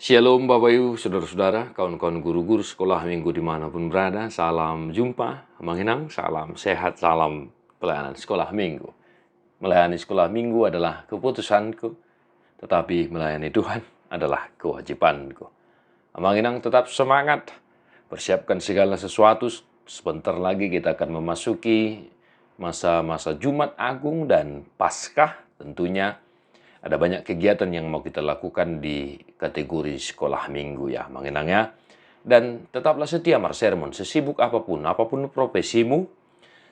Shalom Bapak Ibu, Saudara-saudara, kawan-kawan guru-guru sekolah minggu dimanapun berada. Salam jumpa, mengenang, salam sehat, salam pelayanan sekolah minggu. Melayani sekolah minggu adalah keputusanku, tetapi melayani Tuhan adalah kewajibanku. Mengenang tetap semangat, persiapkan segala sesuatu. Sebentar lagi kita akan memasuki masa-masa Jumat Agung dan Paskah tentunya. Ada banyak kegiatan yang mau kita lakukan di kategori sekolah minggu ya, mengenangnya. Dan tetaplah setia Sermon, sesibuk apapun profesimu,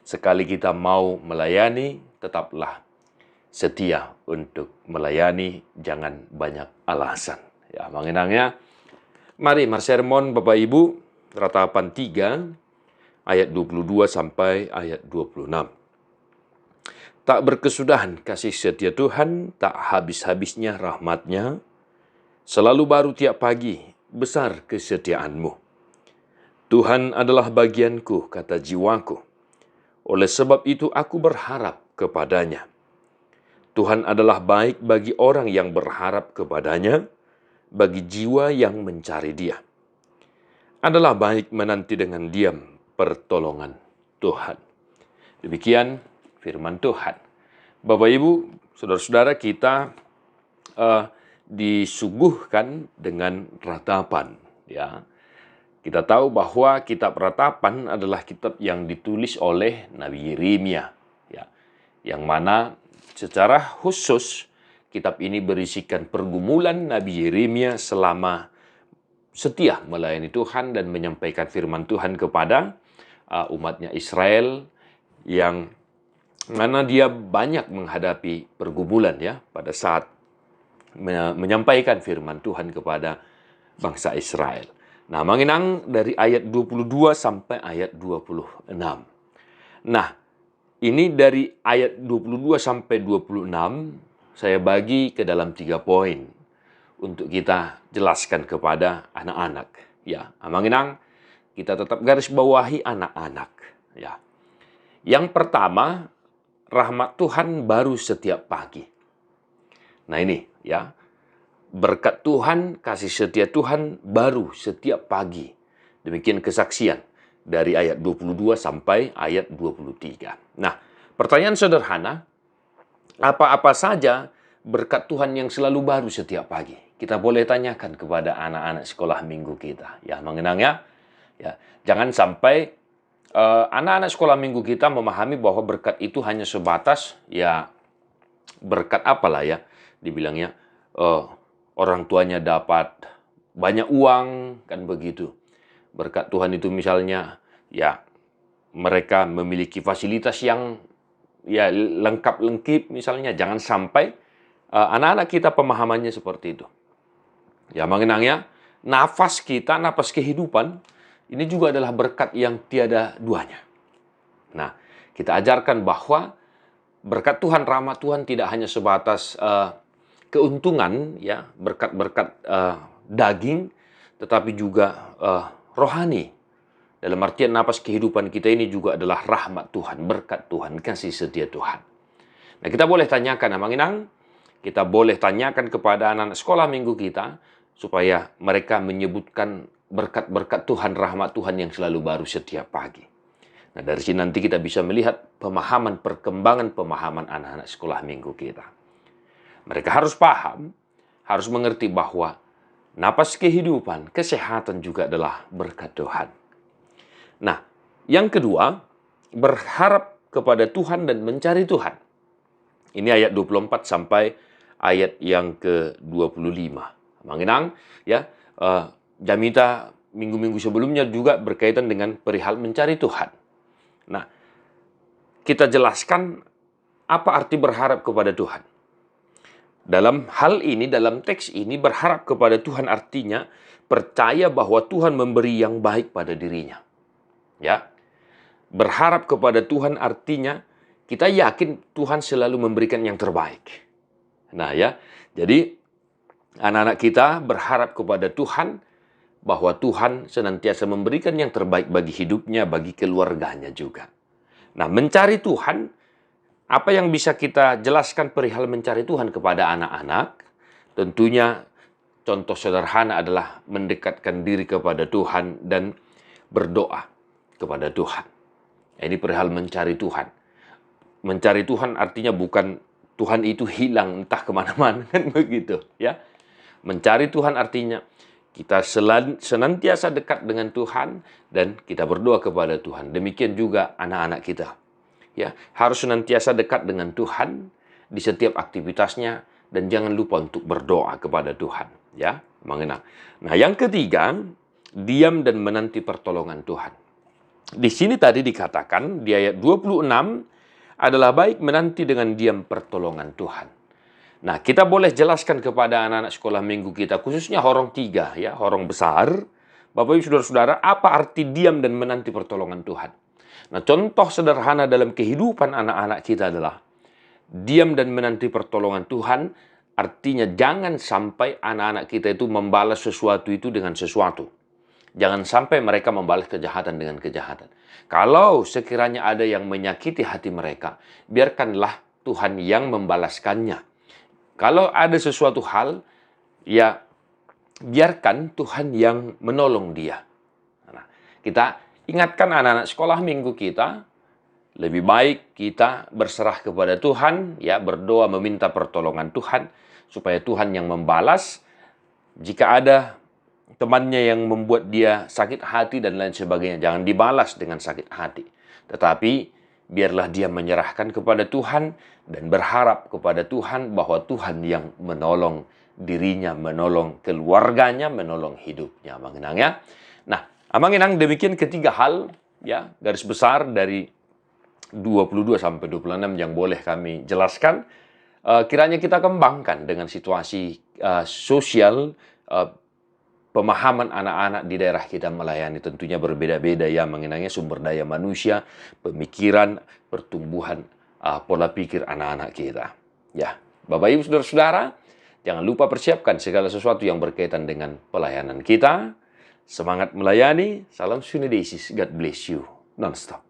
sekali kita mau melayani, tetaplah setia untuk melayani, jangan banyak alasan. Ya, mengenangnya. Mari Sermon Bapak Ibu, ratapan 3, ayat 22 sampai ayat 26. Tak berkesudahan kasih setia Tuhan, tak habis-habisnya rahmat-Nya. Selalu baru tiap pagi, besar kesetiaanmu. Tuhan adalah bagianku, kata jiwaku. Oleh sebab itu aku berharap kepadanya. Tuhan adalah baik bagi orang yang berharap kepadanya, bagi jiwa yang mencari Dia. Adalah baik menanti dengan diam pertolongan Tuhan. Demikian firman Tuhan. Bapak Ibu, saudara-saudara, kita disuguhkan dengan ratapan. Ya, kita tahu bahwa kitab ratapan adalah kitab yang ditulis oleh Nabi Yeremia. Ya, yang mana secara khusus kitab ini berisikan pergumulan Nabi Yeremia selama setia melayani Tuhan dan menyampaikan firman Tuhan kepada umatnya Israel, yang mana dia banyak menghadapi pergumulan ya pada saat menyampaikan firman Tuhan kepada bangsa Israel. Nah, mengenang dari ayat 22 sampai ayat 26. Nah, ini dari ayat 22 sampai 26 saya bagi ke dalam 3 poin untuk kita jelaskan kepada anak-anak. Ya, mengenang kita tetap garis bawahi anak-anak. Ya. Yang pertama, rahmat Tuhan baru setiap pagi. Nah ini ya, berkat Tuhan, kasih setia Tuhan baru setiap pagi. Demikian kesaksian dari ayat 22 sampai ayat 23. Nah, pertanyaan sederhana, apa-apa saja berkat Tuhan yang selalu baru setiap pagi? Kita boleh tanyakan kepada anak-anak sekolah minggu kita. Ya, mengenangnya, ya, jangan sampai anak-anak sekolah minggu kita memahami bahwa berkat itu hanya sebatas ya berkat apalah ya dibilangnya orang tuanya dapat banyak uang kan begitu. Berkat Tuhan itu misalnya ya mereka memiliki fasilitas yang ya lengkap-lengkip misalnya. Jangan sampai anak-anak kita pemahamannya seperti itu. Ya, mengenangnya nafas kita, nafas kehidupan ini juga adalah berkat yang tiada duanya. Nah, kita ajarkan bahwa berkat Tuhan, rahmat Tuhan tidak hanya sebatas keuntungan, ya, berkat-berkat daging, tetapi juga rohani. Dalam artian nafas kehidupan kita ini juga adalah rahmat Tuhan, berkat Tuhan, kasih setia Tuhan. Nah, kita boleh tanyakan, Amanginang, kita boleh tanyakan kepada anak-anak sekolah minggu kita, supaya mereka menyebutkan berkat-berkat Tuhan, rahmat Tuhan yang selalu baru setiap pagi. Nah, dari sini nanti kita bisa melihat pemahaman, perkembangan pemahaman anak-anak sekolah minggu kita. Mereka harus paham, harus mengerti bahwa napas kehidupan, kesehatan juga adalah berkat Tuhan. Nah, yang kedua, berharap kepada Tuhan dan mencari Tuhan. Ini ayat 24 sampai ayat yang ke-25. Mengenang, ya, Jamita minggu-minggu sebelumnya juga berkaitan dengan perihal mencari Tuhan. Nah, kita jelaskan apa arti berharap kepada Tuhan. Dalam hal ini, dalam teks ini, berharap kepada Tuhan artinya percaya bahwa Tuhan memberi yang baik pada dirinya. Ya, berharap kepada Tuhan artinya kita yakin Tuhan selalu memberikan yang terbaik. Nah ya, jadi anak-anak kita berharap kepada Tuhan bahwa Tuhan senantiasa memberikan yang terbaik bagi hidupnya, bagi keluarganya juga. Nah, mencari Tuhan, apa yang bisa kita jelaskan perihal mencari Tuhan kepada anak-anak? Tentunya contoh sederhana adalah mendekatkan diri kepada Tuhan dan berdoa kepada Tuhan. Ini perihal mencari Tuhan. Mencari Tuhan artinya bukan Tuhan itu hilang entah kemana-mana, kan begitu ya. Mencari Tuhan artinya kita senantiasa dekat dengan Tuhan dan kita berdoa kepada Tuhan. Demikian juga anak-anak kita. Ya, harus senantiasa dekat dengan Tuhan di setiap aktivitasnya dan jangan lupa untuk berdoa kepada Tuhan, ya. Mengenang. Nah, yang ketiga, diam dan menanti pertolongan Tuhan. Di sini tadi dikatakan di ayat 26 adalah baik menanti dengan diam pertolongan Tuhan. Nah, kita boleh jelaskan kepada anak-anak sekolah minggu kita, khususnya horong 3, ya, horong besar. Bapak Ibu saudara-saudara, apa arti diam dan menanti pertolongan Tuhan? Nah, contoh sederhana dalam kehidupan anak-anak kita adalah diam dan menanti pertolongan Tuhan, artinya jangan sampai anak-anak kita itu membalas sesuatu itu dengan sesuatu. Jangan sampai mereka membalas kejahatan dengan kejahatan. Kalau sekiranya ada yang menyakiti hati mereka, biarkanlah Tuhan yang membalaskannya. Kalau ada sesuatu hal, ya biarkan Tuhan yang menolong dia. Nah, kita ingatkan anak-anak sekolah minggu kita, lebih baik kita berserah kepada Tuhan, ya berdoa meminta pertolongan Tuhan, supaya Tuhan yang membalas. Jika ada temannya yang membuat dia sakit hati dan lain sebagainya, jangan dibalas dengan sakit hati. Tetapi biarlah dia menyerahkan kepada Tuhan dan berharap kepada Tuhan bahwa Tuhan yang menolong dirinya, menolong keluarganya, menolong hidupnya. Mengenang ya. Nah, mengenang demikian ketiga hal, ya, garis besar dari 22 sampai 26 yang boleh kami jelaskan. Kiranya kita kembangkan dengan situasi sosial, pemahaman anak-anak di daerah kita melayani tentunya berbeda-beda, ya, mengenai sumber daya manusia, pemikiran, pertumbuhan pola pikir anak-anak kita. Ya, Bapak Ibu saudara-saudara, jangan lupa persiapkan segala sesuatu yang berkaitan dengan pelayanan kita. Semangat melayani, salam Sunnidesis, God bless you, non-stop.